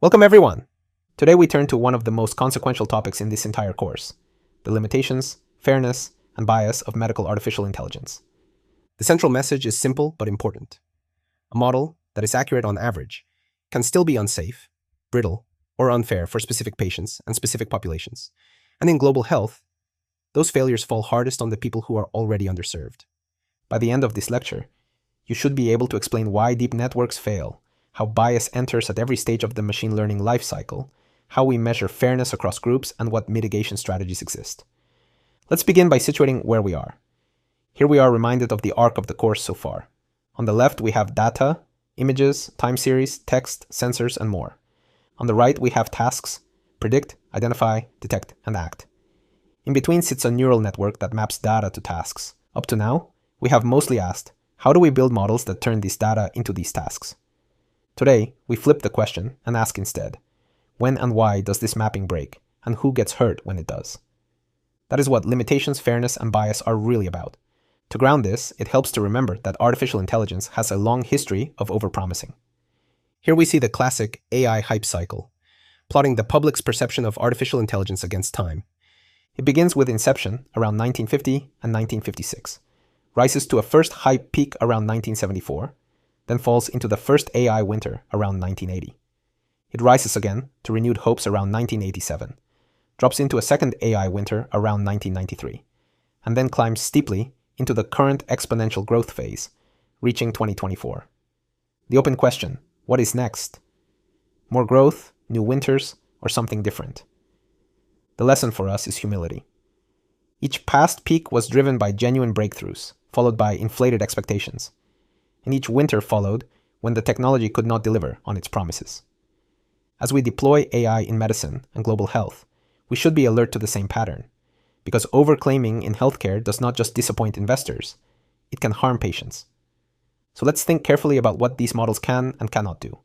Welcome everyone! Today we turn to one of the most consequential topics in this entire course, the limitations, fairness, and bias of medical artificial intelligence. The central message is simple but important. A model that is accurate on average can still be unsafe, brittle, or unfair for specific patients and specific populations. And in global health, those failures fall hardest on the people who are already underserved. By the end of this lecture, you should be able to explain why deep networks fail, how bias enters at every stage of the machine learning lifecycle, how we measure fairness across groups, and what mitigation strategies exist. Let's begin by situating where we are. Here we are reminded of the arc of the course so far. On the left, we have data, images, time series, text, sensors, and more. On the right, we have tasks: predict, identify, detect, and act. In between sits a neural network that maps data to tasks. Up to now, we have mostly asked, how do we build models that turn this data into these tasks? Today, we flip the question and ask instead, when and why does this mapping break, and who gets hurt when it does? That is what limitations, fairness, and bias are really about. To ground this, it helps to remember that artificial intelligence has a long history of overpromising. Here we see the classic AI hype cycle, plotting the public's perception of artificial intelligence against time. It begins with inception around 1950 and 1956, rises to a first hype peak around 1974, then falls into the first AI winter around 1980. It rises again to renewed hopes around 1987, drops into a second AI winter around 1993, and then climbs steeply into the current exponential growth phase, reaching 2024. The open question, what is next? More growth, new winters, or something different? The lesson for us is humility. Each past peak was driven by genuine breakthroughs, followed by inflated expectations. And each winter followed when the technology could not deliver on its promises. As we deploy AI in medicine and global health, we should be alert to the same pattern, because overclaiming in healthcare does not just disappoint investors, it can harm patients. So let's think carefully about what these models can and cannot do.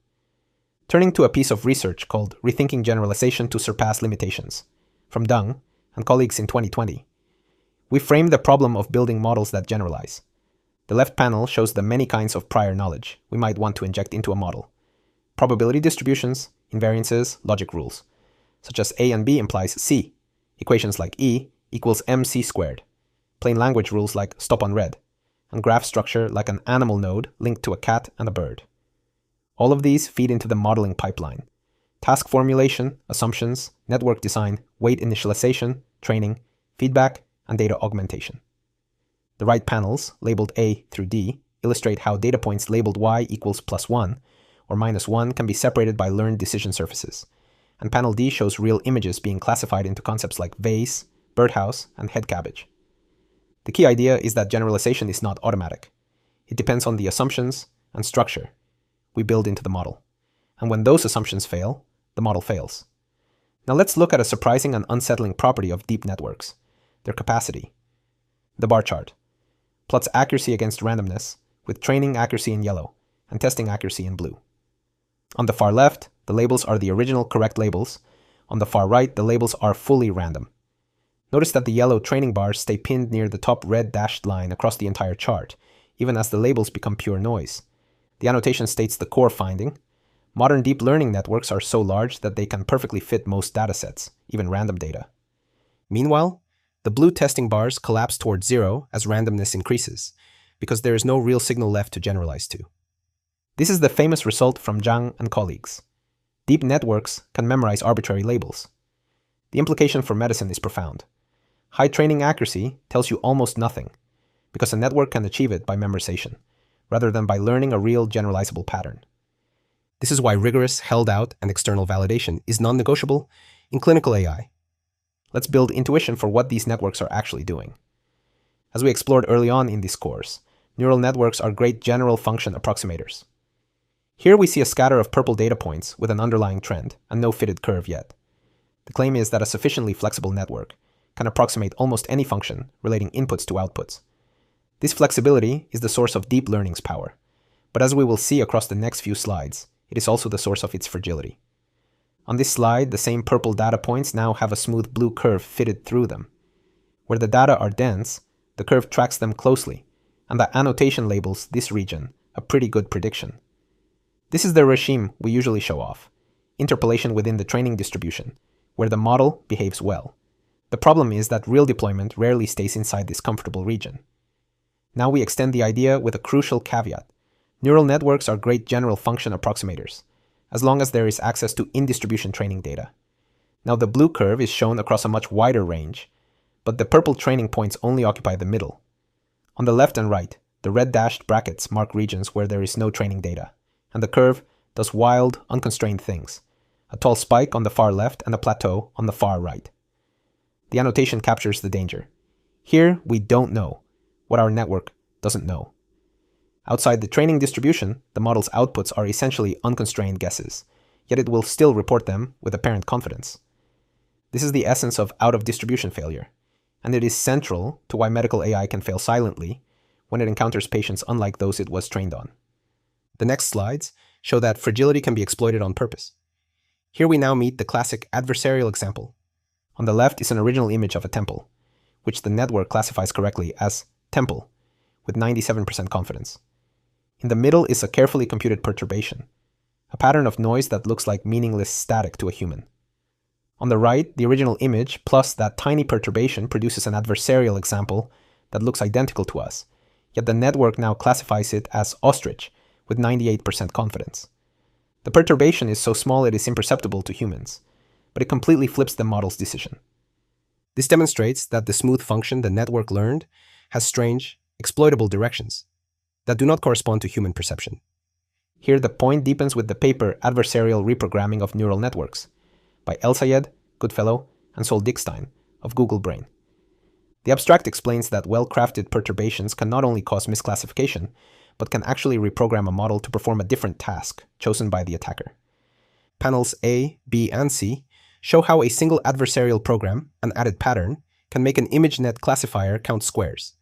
Turning to a piece of research called Rethinking Generalization to Surpass Limitations, from Dung and colleagues in 2020, we frame the problem of building models that generalize. The left panel shows the many kinds of prior knowledge we might want to inject into a model. Probability distributions, invariances, logic rules, such as A and B implies C, equations like E equals MC squared, plain language rules like stop on red, and graph structure like an animal node linked to a cat and a bird. All of these feed into the modeling pipeline: task formulation, assumptions, network design, weight initialization, training, feedback, and data augmentation. The right panels, labeled A through D, illustrate how data points labeled Y equals +1 or -1 can be separated by learned decision surfaces, and panel D shows real images being classified into concepts like vase, birdhouse, and head cabbage. The key idea is that generalization is not automatic. It depends on the assumptions and structure we build into the model. And when those assumptions fail, the model fails. Now let's look at a surprising and unsettling property of deep networks: their capacity. The bar chart plots accuracy against randomness, with training accuracy in yellow and testing accuracy in blue. On the far left, the labels are the original correct labels. On the far right, the labels are fully random. Notice that the yellow training bars stay pinned near the top red dashed line across the entire chart, even as the labels become pure noise. The annotation states the core finding: modern deep learning networks are so large that they can perfectly fit most datasets, even random data. Meanwhile, the blue testing bars collapse towards zero as randomness increases, because there is no real signal left to generalize to. This is the famous result from Zhang and colleagues. Deep networks can memorize arbitrary labels. The implication for medicine is profound. High training accuracy tells you almost nothing, because a network can achieve it by memorization, rather than by learning a real generalizable pattern. This is why rigorous, held-out, and external validation is non-negotiable in clinical AI. Let's build intuition for what these networks are actually doing. As we explored early on in this course, neural networks are great general function approximators. Here we see a scatter of purple data points with an underlying trend and no fitted curve yet. The claim is that a sufficiently flexible network can approximate almost any function relating inputs to outputs. This flexibility is the source of deep learning's power, but as we will see across the next few slides, it is also the source of its fragility. On this slide, the same purple data points now have a smooth blue curve fitted through them. Where the data are dense, the curve tracks them closely, and the annotation labels this region a pretty good prediction. This is the regime we usually show off: interpolation within the training distribution, where the model behaves well. The problem is that real deployment rarely stays inside this comfortable region. Now we extend the idea with a crucial caveat. Neural networks are great general function approximators, as long as there is access to in-distribution training data. Now the blue curve is shown across a much wider range, but the purple training points only occupy the middle. On the left and right, the red dashed brackets mark regions where there is no training data, and the curve does wild, unconstrained things, a tall spike on the far left and a plateau on the far right. The annotation captures the danger. Here, we don't know what our network doesn't know. Outside the training distribution, the model's outputs are essentially unconstrained guesses, yet it will still report them with apparent confidence. This is the essence of out-of-distribution failure, and it is central to why medical AI can fail silently when it encounters patients unlike those it was trained on. The next slides show that fragility can be exploited on purpose. Here we now meet the classic adversarial example. On the left is an original image of a temple, which the network classifies correctly as temple, with 97% confidence. In the middle is a carefully computed perturbation, a pattern of noise that looks like meaningless static to a human. On the right, the original image plus that tiny perturbation produces an adversarial example that looks identical to us, yet the network now classifies it as ostrich, with 98% confidence. The perturbation is so small it is imperceptible to humans, but it completely flips the model's decision. This demonstrates that the smooth function the network learned has strange, exploitable directions that do not correspond to human perception. Here the point deepens with the paper Adversarial Reprogramming of Neural Networks by El-Sayed, Goodfellow, and Sol Dickstein of Google Brain. The abstract explains that well-crafted perturbations can not only cause misclassification, but can actually reprogram a model to perform a different task chosen by the attacker. Panels A, B, and C show how a single adversarial program, an added pattern, can make an ImageNet classifier count squares,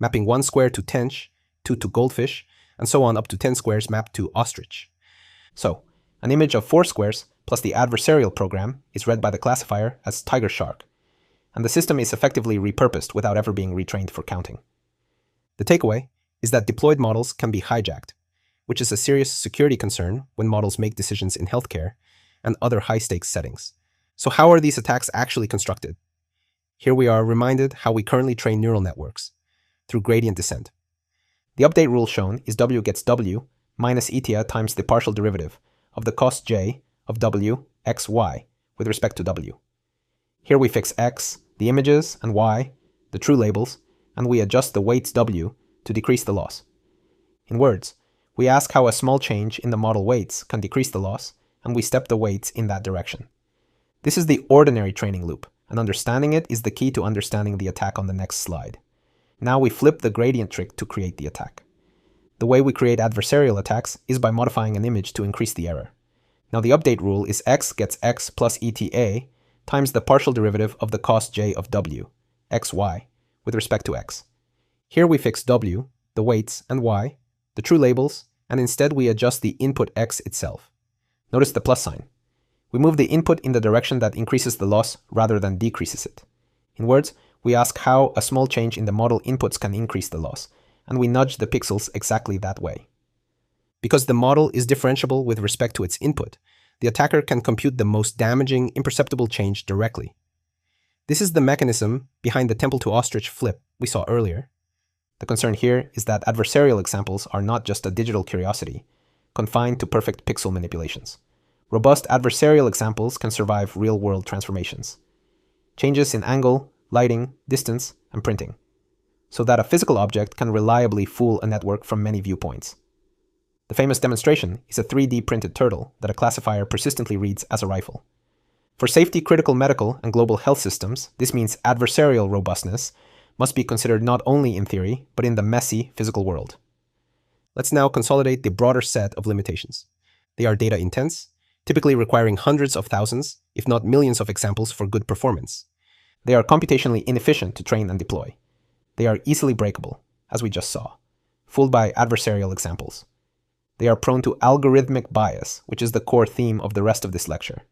mapping 1 square to tench, 2 to goldfish, and so on up to 10 squares mapped to ostrich. So, an image of 4 squares plus the adversarial program is read by the classifier as tiger shark, and the system is effectively repurposed without ever being retrained for counting. The takeaway is that deployed models can be hijacked, which is a serious security concern when models make decisions in healthcare and other high-stakes settings. So how are these attacks actually constructed? Here we are reminded how we currently train neural networks, through gradient descent. The update rule shown is W gets W minus eta times the partial derivative of the cost J of W x y with respect to W. Here we fix x, the images, and y, the true labels, and we adjust the weights W to decrease the loss. In words, we ask how a small change in the model weights can decrease the loss, and we step the weights in that direction. This is the ordinary training loop, and understanding it is the key to understanding the attack on the next slide. Now we flip the gradient trick to create the attack. The way we create adversarial attacks is by modifying an image to increase the error. Now the update rule is x gets x plus eta times the partial derivative of the cost J of W, xy, with respect to x. Here we fix W, the weights, and y, the true labels, and instead we adjust the input x itself. Notice the plus sign. We move the input in the direction that increases the loss rather than decreases it. In words, we ask how a small change in the model inputs can increase the loss, and we nudge the pixels exactly that way. Because the model is differentiable with respect to its input, the attacker can compute the most damaging, imperceptible change directly. This is the mechanism behind the temple to ostrich flip we saw earlier. The concern here is that adversarial examples are not just a digital curiosity, confined to perfect pixel manipulations. Robust adversarial examples can survive real-world transformations. Changes in angle, lighting, distance, and printing, so that a physical object can reliably fool a network from many viewpoints. The famous demonstration is a 3D printed turtle that a classifier persistently reads as a rifle. For safety-critical medical and global health systems, this means adversarial robustness must be considered not only in theory, but in the messy physical world. Let's now consolidate the broader set of limitations. They are data intense, typically requiring hundreds of thousands, if not millions of examples for good performance. They are computationally inefficient to train and deploy. They are easily breakable, as we just saw, fooled by adversarial examples. They are prone to algorithmic bias, which is the core theme of the rest of this lecture.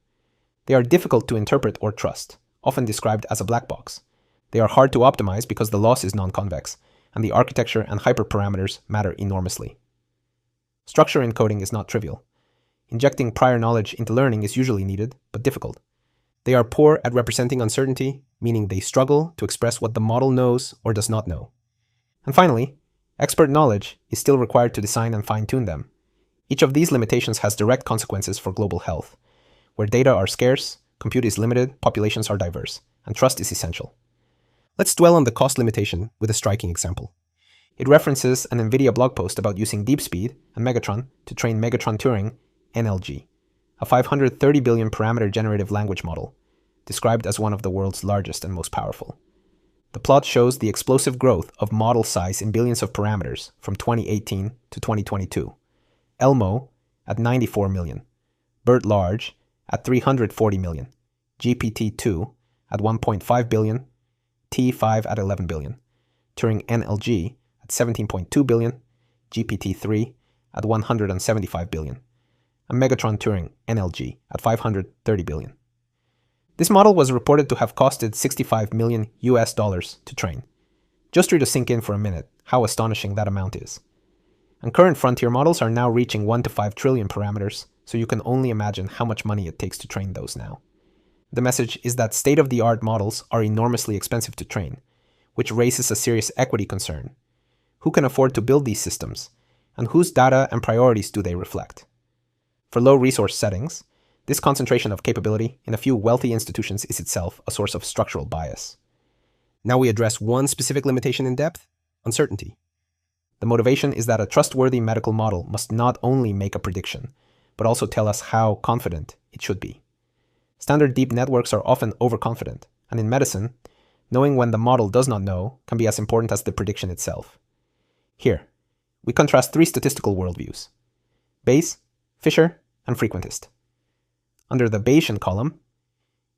They are difficult to interpret or trust, often described as a black box. They are hard to optimize because the loss is non-convex, and the architecture and hyperparameters matter enormously. Structure encoding is not trivial. Injecting prior knowledge into learning is usually needed, but difficult. They are poor at representing uncertainty, meaning they struggle to express what the model knows or does not know. And finally, expert knowledge is still required to design and fine-tune them. Each of these limitations has direct consequences for global health. Where data are scarce, compute is limited, populations are diverse, and trust is essential. Let's dwell on the cost limitation with a striking example. It references an NVIDIA blog post about using DeepSpeed and Megatron to train Megatron-Turing NLG, a 530 billion parameter generative language model, described as one of the world's largest and most powerful. The plot shows the explosive growth of model size in billions of parameters from 2018 to 2022. Elmo at 94 million, BERT Large at 340 million, GPT-2 at 1.5 billion, T5 at 11 billion, Turing NLG at 17.2 billion, GPT-3 at 175 billion, and Megatron Turing NLG at 530 billion. This model was reported to have costed $65 million to train. Just try to sink in for a minute how astonishing that amount is. And current frontier models are now reaching 1 to 5 trillion parameters, so you can only imagine how much money it takes to train those now. The message is that state-of-the-art models are enormously expensive to train, which raises a serious equity concern. Who can afford to build these systems, and whose data and priorities do they reflect? For low-resource settings, this concentration of capability in a few wealthy institutions is itself a source of structural bias. Now we address one specific limitation in depth: uncertainty. The motivation is that a trustworthy medical model must not only make a prediction, but also tell us how confident it should be. Standard deep networks are often overconfident, and in medicine, knowing when the model does not know can be as important as the prediction itself. Here, we contrast 3 statistical worldviews: Bayes, Fisher, and frequentist. Under the Bayesian column,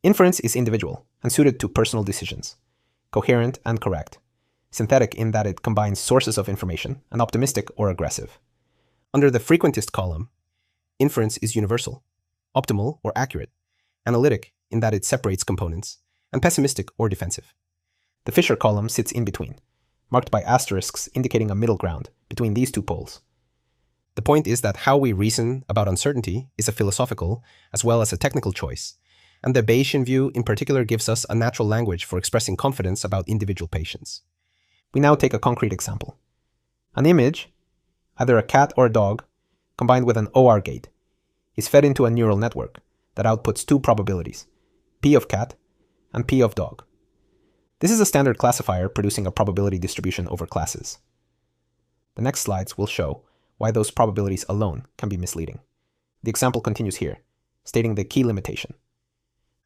inference is individual and suited to personal decisions, coherent and correct, synthetic in that it combines sources of information, and optimistic or aggressive. Under the frequentist column, inference is universal, optimal or accurate, analytic in that it separates components, and pessimistic or defensive. The Fisher column sits in between, marked by asterisks indicating a middle ground between these 2 poles. The point is that how we reason about uncertainty is a philosophical as well as a technical choice, and the Bayesian view in particular gives us a natural language for expressing confidence about individual patients. We now take a concrete example. An image, either a cat or a dog, combined with an OR gate, is fed into a neural network that outputs 2 probabilities, P of cat and P of dog. This is a standard classifier producing a probability distribution over classes. The next slides will show why those probabilities alone can be misleading. The example continues here, stating the key limitation.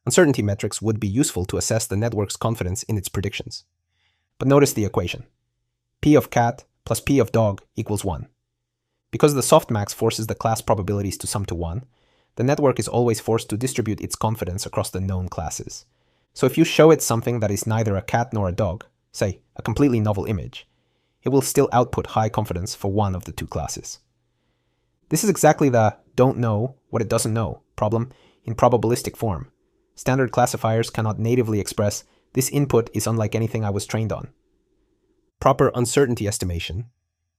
Uncertainty metrics would be useful to assess the network's confidence in its predictions. But notice the equation. P of cat plus P of dog equals 1. Because the softmax forces the class probabilities to sum to 1, the network is always forced to distribute its confidence across the known classes. So if you show it something that is neither a cat nor a dog, say, a completely novel image, it will still output high confidence for one of the 2 classes. This is exactly the don't know what it doesn't know problem in probabilistic form. Standard classifiers cannot natively express this input is unlike anything I was trained on. Proper uncertainty estimation,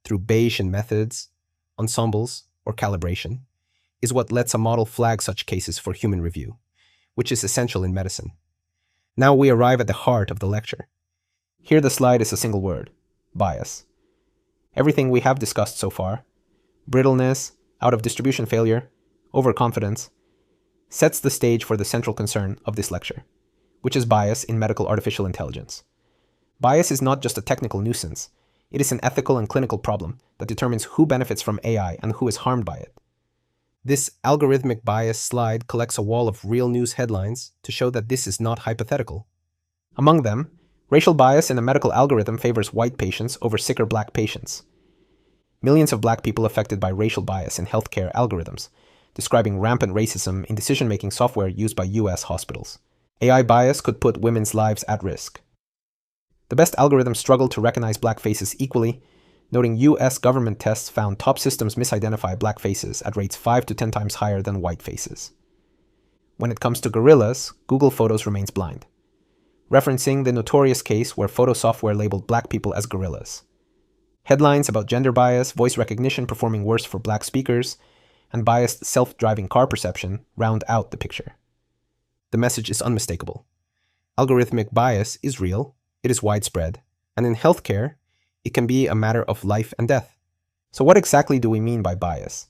through Bayesian methods, ensembles, or calibration, is what lets a model flag such cases for human review, which is essential in medicine. Now we arrive at the heart of the lecture. Here the slide is a single word: bias. Everything we have discussed so far, brittleness, out-of-distribution failure, overconfidence, sets the stage for the central concern of this lecture, which is bias in medical artificial intelligence. Bias is not just a technical nuisance, it is an ethical and clinical problem that determines who benefits from AI and who is harmed by it. This algorithmic bias slide collects a wall of real news headlines to show that this is not hypothetical. Among them, racial bias in a medical algorithm favors white patients over sicker black patients. Millions of black people affected by racial bias in healthcare algorithms, describing rampant racism in decision-making software used by US hospitals. AI bias could put women's lives at risk. The best algorithms struggle to recognize black faces equally, noting US government tests found top systems misidentify black faces at rates 5 to 10 times higher than white faces. When it comes to gorillas, Google Photos remains blind, referencing the notorious case where photo software labeled black people as gorillas. Headlines about gender bias, voice recognition performing worse for black speakers, and biased self-driving car perception round out the picture. The message is unmistakable. Algorithmic bias is real, it is widespread, and in healthcare, it can be a matter of life and death. So what exactly do we mean by bias?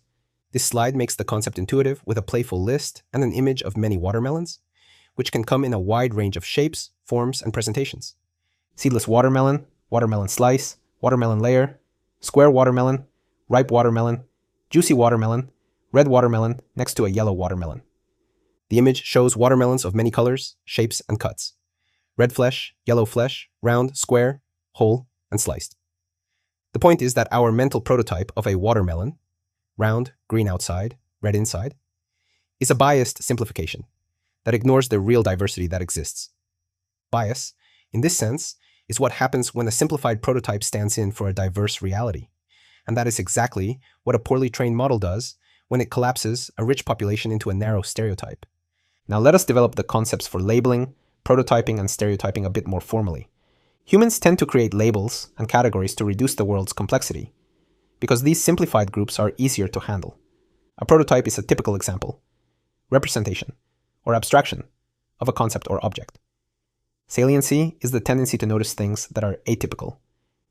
This slide makes the concept intuitive with a playful list and an image of many watermelons, which can come in a wide range of shapes, forms, and presentations. Seedless watermelon, watermelon slice, watermelon layer, square watermelon, ripe watermelon, juicy watermelon, red watermelon next to a yellow watermelon. The image shows watermelons of many colors, shapes, and cuts. Red flesh, yellow flesh, round, square, whole, and sliced. The point is that our mental prototype of a watermelon, round, green outside, red inside, is a biased simplification that ignores the real diversity that exists. Bias, in this sense, is what happens when a simplified prototype stands in for a diverse reality. And that is exactly what a poorly trained model does when it collapses a rich population into a narrow stereotype. Now let us develop the concepts for labeling, prototyping, and stereotyping a bit more formally. Humans tend to create labels and categories to reduce the world's complexity, because these simplified groups are easier to handle. A prototype is a typical example, representation, or abstraction of a concept or object. Saliency is the tendency to notice things that are atypical.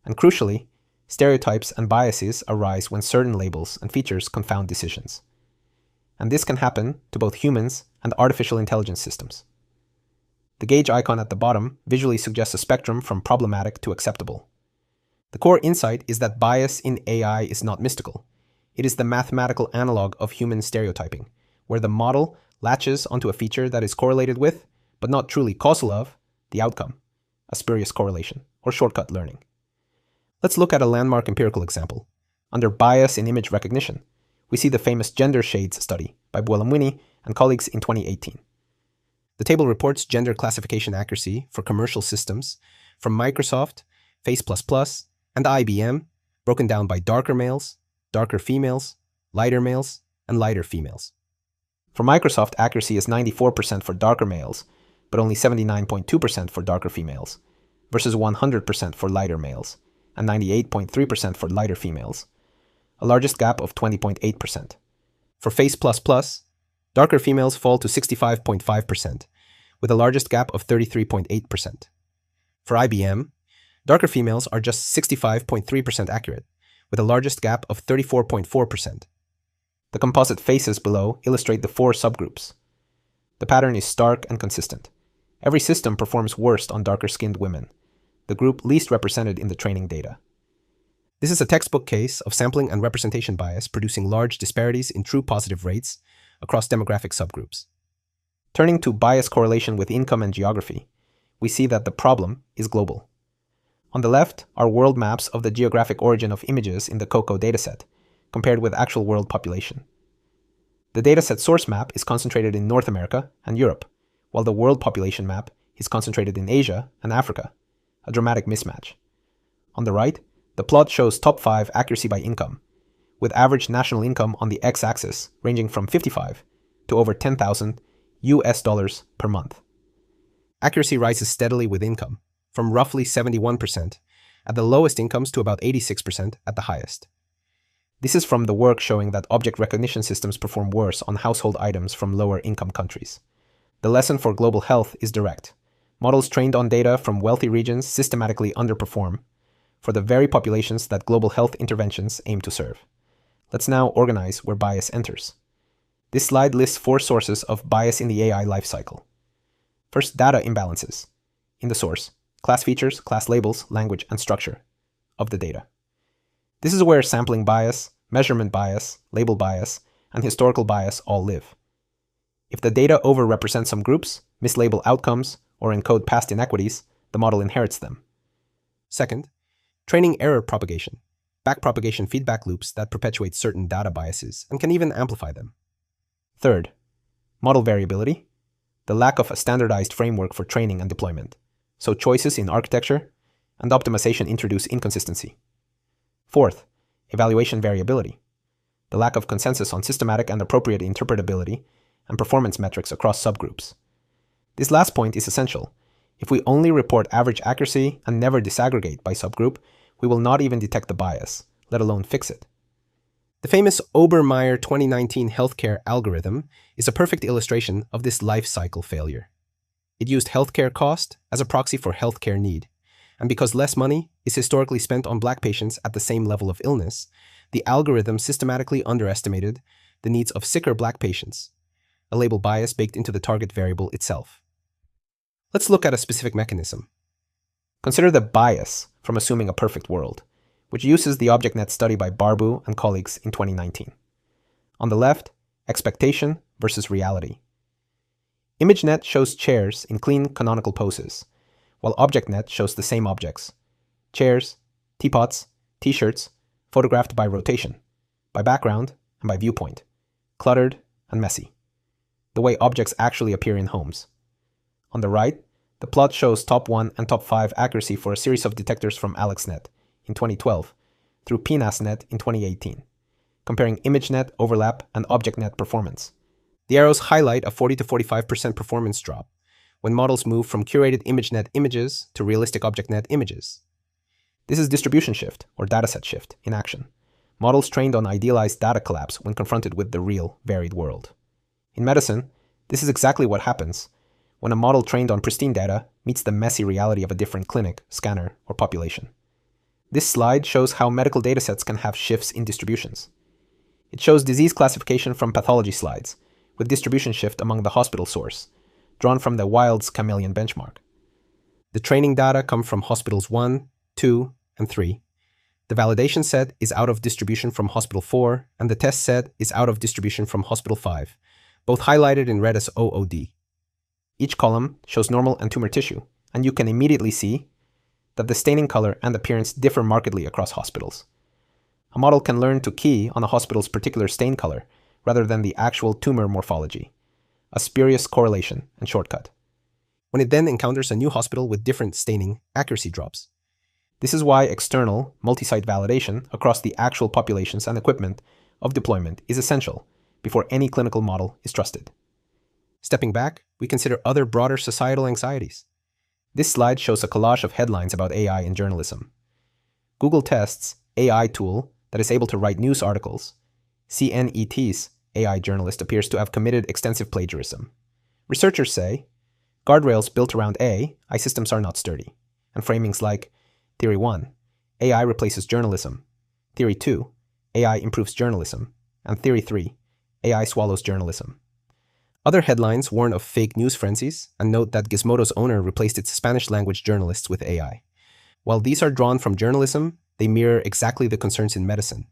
And crucially, stereotypes and biases arise when certain labels and features confound decisions. And this can happen to both humans and artificial intelligence systems. The gauge icon at the bottom visually suggests a spectrum from problematic to acceptable. The core insight is that bias in AI is not mystical. It is the mathematical analog of human stereotyping, where the model latches onto a feature that is correlated with, but not truly causal of, the outcome, a spurious correlation, or shortcut learning. Let's look at a landmark empirical example. Under bias in image recognition, we see the famous gender shades study by Buolamwini and colleagues in 2018. The table reports gender classification accuracy for commercial systems from Microsoft, Face++, and IBM, broken down by darker males, darker females, lighter males, and lighter females. For Microsoft, accuracy is 94% for darker males, but only 79.2% for darker females, versus 100% for lighter males, and 98.3% for lighter females, a largest gap of 20.8%. For Face++, darker females fall to 65.5%, with a largest gap of 33.8%. For IBM, darker females are just 65.3% accurate, with a largest gap of 34.4%. The composite faces below illustrate the 4 subgroups. The pattern is stark and consistent. Every system performs worst on darker-skinned women, the group least represented in the training data. This is a textbook case of sampling and representation bias producing large disparities in true positive rates across demographic subgroups. Turning to bias correlation with income and geography, we see that the problem is global. On the left are world maps of the geographic origin of images in the COCO dataset, compared with actual world population. The dataset source map is concentrated in North America and Europe, while the world population map is concentrated in Asia and Africa, a dramatic mismatch. On the right, the plot shows top 5 accuracy by income, with average national income on the x-axis ranging from 55 to over $10,000 per month. Accuracy rises steadily with income, from roughly 71% at the lowest incomes to about 86% at the highest. This is from the work showing that object recognition systems perform worse on household items from lower income countries. The lesson for global health is direct. Models trained on data from wealthy regions systematically underperform for the very populations that global health interventions aim to serve. Let's now organize where bias enters. This slide lists 4 sources of bias in the AI lifecycle. First, data imbalances. In the source, class features, class labels, language, and structure of the data. This is where sampling bias, measurement bias, label bias, and historical bias all live. If the data overrepresent some groups, mislabel outcomes, or encode past inequities, the model inherits them. Second, training error propagation, backpropagation feedback loops that perpetuate certain data biases and can even amplify them. Third, model variability, the lack of a standardized framework for training and deployment, so choices in architecture and optimization introduce inconsistency. Fourth, evaluation variability, the lack of consensus on systematic and appropriate interpretability and performance metrics across subgroups. This last point is essential. If we only report average accuracy and never disaggregate by subgroup, we will not even detect the bias, let alone fix it. The famous Obermeyer 2019 healthcare algorithm is a perfect illustration of this life cycle failure. It used healthcare cost as a proxy for healthcare need, and because less money is historically spent on Black patients at the same level of illness, the algorithm systematically underestimated the needs of sicker Black patients, a label bias baked into the target variable itself. Let's look at a specific mechanism. Consider the bias from assuming a perfect world, which uses the ObjectNet study by Barbu and colleagues in 2019. On the left, expectation versus reality. ImageNet shows chairs in clean canonical poses, while ObjectNet shows the same objects: chairs, teapots, t-shirts, photographed by rotation, by background, and by viewpoint, cluttered and messy, the way objects actually appear in homes. On the right, the plot shows top 1 and top 5 accuracy for a series of detectors from AlexNet in 2012 through PNASNet in 2018, comparing ImageNet, overlap, and ObjectNet performance. The arrows highlight a 40 to 45% performance drop when models move from curated ImageNet images to realistic ObjectNet images. This is distribution shift, or dataset shift, in action. Models trained on idealized data collapse when confronted with the real, varied world. In medicine, this is exactly what happens when a model trained on pristine data meets the messy reality of a different clinic, scanner, or population. This slide shows how medical datasets can have shifts in distributions. It shows disease classification from pathology slides, with distribution shift among the hospital source, drawn from the Wild's chameleon benchmark. The training data come from hospitals 1, 2, and 3. The validation set is out of distribution from hospital 4, and the test set is out of distribution from hospital 5, both highlighted in red as OOD. Each column shows normal and tumor tissue, and you can immediately see that the staining color and appearance differ markedly across hospitals. A model can learn to key on a hospital's particular stain color rather than the actual tumor morphology, a spurious correlation and shortcut, when it then encounters a new hospital with different staining, accuracy drops. This is why external, multi-site validation across the actual populations and equipment of deployment is essential before any clinical model is trusted. Stepping back, we consider other broader societal anxieties. This slide shows a collage of headlines about AI in journalism. Google tests AI tool that is able to write news articles. CNET's AI journalist appears to have committed extensive plagiarism. Researchers say, guardrails built around AI systems are not sturdy, and framings like Theory 1, AI replaces journalism, Theory 2, AI improves journalism, and Theory 3, AI swallows journalism. Other headlines warn of fake news frenzies and note that Gizmodo's owner replaced its Spanish-language journalists with AI. While these are drawn from journalism, they mirror exactly the concerns in medicine: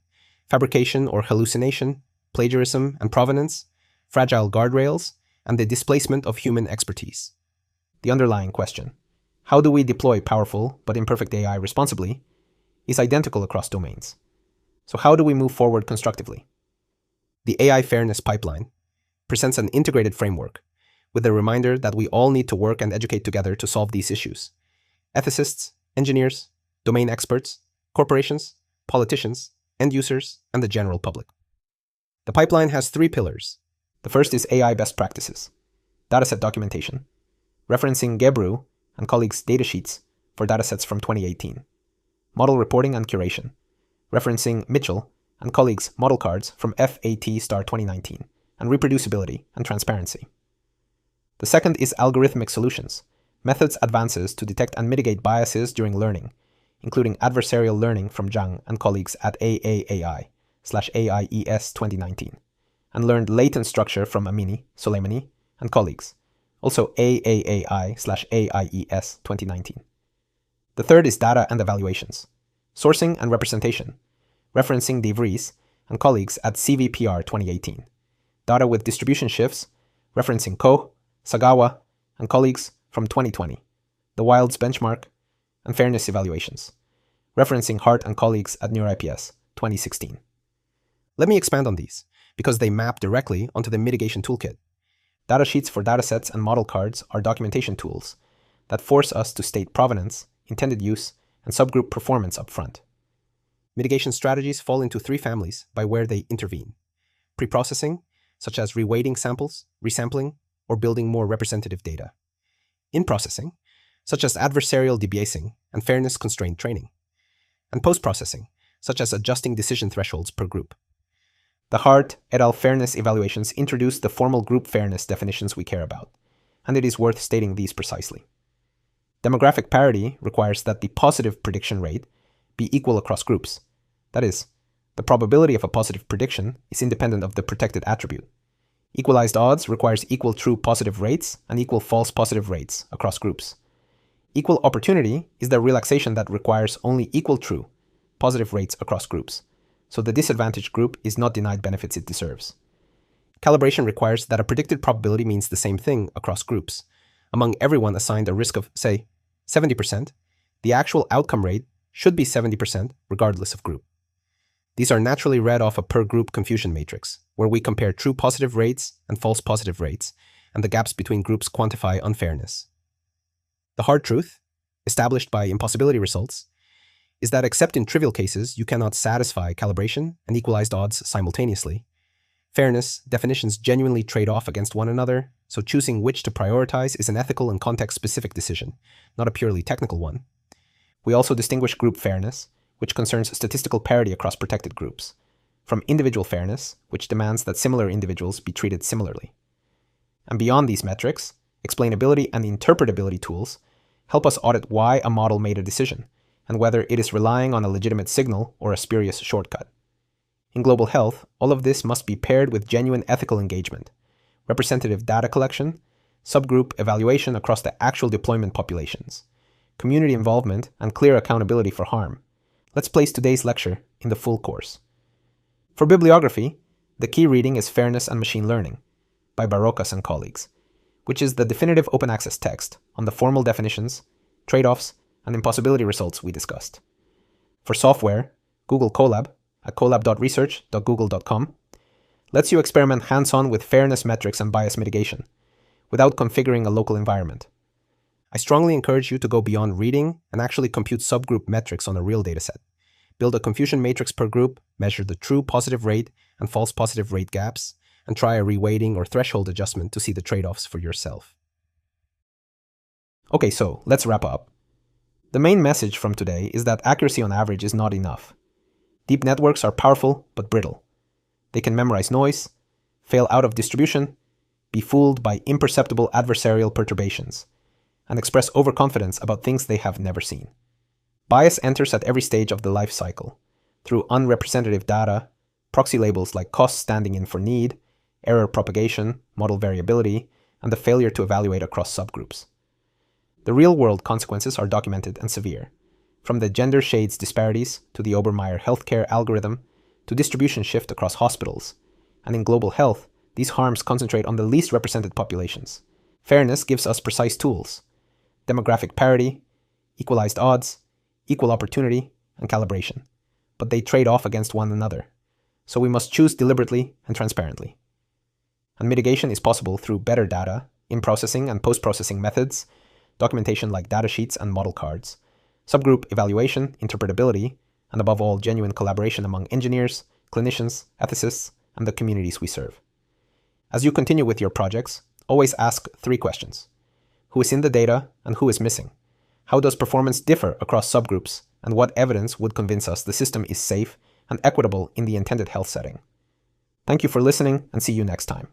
fabrication or hallucination, plagiarism and provenance, fragile guardrails, and the displacement of human expertise. The underlying question, how do we deploy powerful but imperfect AI responsibly, is identical across domains. So how do we move forward constructively? The AI Fairness Pipeline presents an integrated framework with a reminder that we all need to work and educate together to solve these issues: ethicists, engineers, domain experts, corporations, politicians, end users, and the general public. The pipeline has 3 pillars. The first is AI best practices, dataset documentation, referencing Gebru and colleagues' datasheets for datasets from 2018, model reporting and curation, referencing Mitchell and colleagues' model cards from FAT Star 2019, and reproducibility and transparency. The second is algorithmic solutions, methods advances to detect and mitigate biases during learning, including adversarial learning from Zhang and colleagues at AAAI/AIES 2019, and learned latent structure from Amini, Soleimani, and colleagues, also AAAI/AIES 2019. The third is data and evaluations, sourcing and representation, referencing De Vries and colleagues at CVPR 2018, data with distribution shifts, referencing Ko, Sagawa, and colleagues from 2020, the Wild's benchmark, and fairness evaluations, referencing Hart and colleagues at NeurIPS 2016. Let me expand on these, because they map directly onto the mitigation toolkit. Datasheets for datasets and model cards are documentation tools that force us to state provenance, intended use, and subgroup performance upfront. Mitigation strategies fall into 3 families by where they intervene: pre-processing, such as reweighting samples, resampling, or building more representative data; in-processing, such as adversarial debiasing and fairness-constrained training; and post-processing, such as adjusting decision thresholds per group. The Hart et al. Fairness evaluations introduced the formal group fairness definitions we care about, and it is worth stating these precisely. Demographic parity requires that the positive prediction rate be equal across groups. That is, the probability of a positive prediction is independent of the protected attribute. Equalized odds requires equal true positive rates and equal false positive rates across groups. Equal opportunity is the relaxation that requires only equal true positive rates across groups, so the disadvantaged group is not denied benefits it deserves. Calibration requires that a predicted probability means the same thing across groups. Among everyone assigned a risk of, say, 70%, the actual outcome rate should be 70% regardless of group. These are naturally read off a per-group confusion matrix, where we compare true positive rates and false positive rates, and the gaps between groups quantify unfairness. The hard truth, established by impossibility results, is that except in trivial cases you cannot satisfy calibration and equalized odds simultaneously. Fairness definitions genuinely trade off against one another, so choosing which to prioritize is an ethical and context-specific decision, not a purely technical one. We also distinguish group fairness, which concerns statistical parity across protected groups, from individual fairness, which demands that similar individuals be treated similarly. And beyond these metrics, explainability and interpretability tools help us audit why a model made a decision, and whether it is relying on a legitimate signal or a spurious shortcut. In global health, all of this must be paired with genuine ethical engagement, representative data collection, subgroup evaluation across the actual deployment populations, community involvement, and clear accountability for harm. Let's place today's lecture in the full course. For bibliography, the key reading is Fairness and Machine Learning by Barocas and colleagues, which is the definitive open access text on the formal definitions, trade-offs, and impossibility results we discussed. For software, Google Colab at colab.research.google.com lets you experiment hands-on with fairness metrics and bias mitigation without configuring a local environment. I strongly encourage you to go beyond reading and actually compute subgroup metrics on a real dataset. Build a confusion matrix per group, measure the true positive rate and false positive rate gaps, and try a reweighting or threshold adjustment to see the trade-offs for yourself. Okay, so let's wrap up. The main message from today is that accuracy on average is not enough. Deep networks are powerful but brittle. They can memorize noise, fail out of distribution, be fooled by imperceptible adversarial perturbations, and express overconfidence about things they have never seen. Bias enters at every stage of the life cycle, through unrepresentative data, proxy labels like cost standing in for need, error propagation, model variability, and the failure to evaluate across subgroups. The real-world consequences are documented and severe, from the gender shades disparities to the Obermeyer healthcare algorithm to distribution shift across hospitals. And in global health, these harms concentrate on the least represented populations. Fairness gives us precise tools: demographic parity, equalized odds, equal opportunity, and calibration. But they trade off against one another, so we must choose deliberately and transparently. And mitigation is possible through better data, in-processing and post-processing methods, documentation like datasheets and model cards, subgroup evaluation, interpretability, and above all, genuine collaboration among engineers, clinicians, ethicists, and the communities we serve. As you continue with your projects, always ask 3 questions. Who is in the data and who is missing? How does performance differ across subgroups, and what evidence would convince us the system is safe and equitable in the intended health setting? Thank you for listening, and see you next time.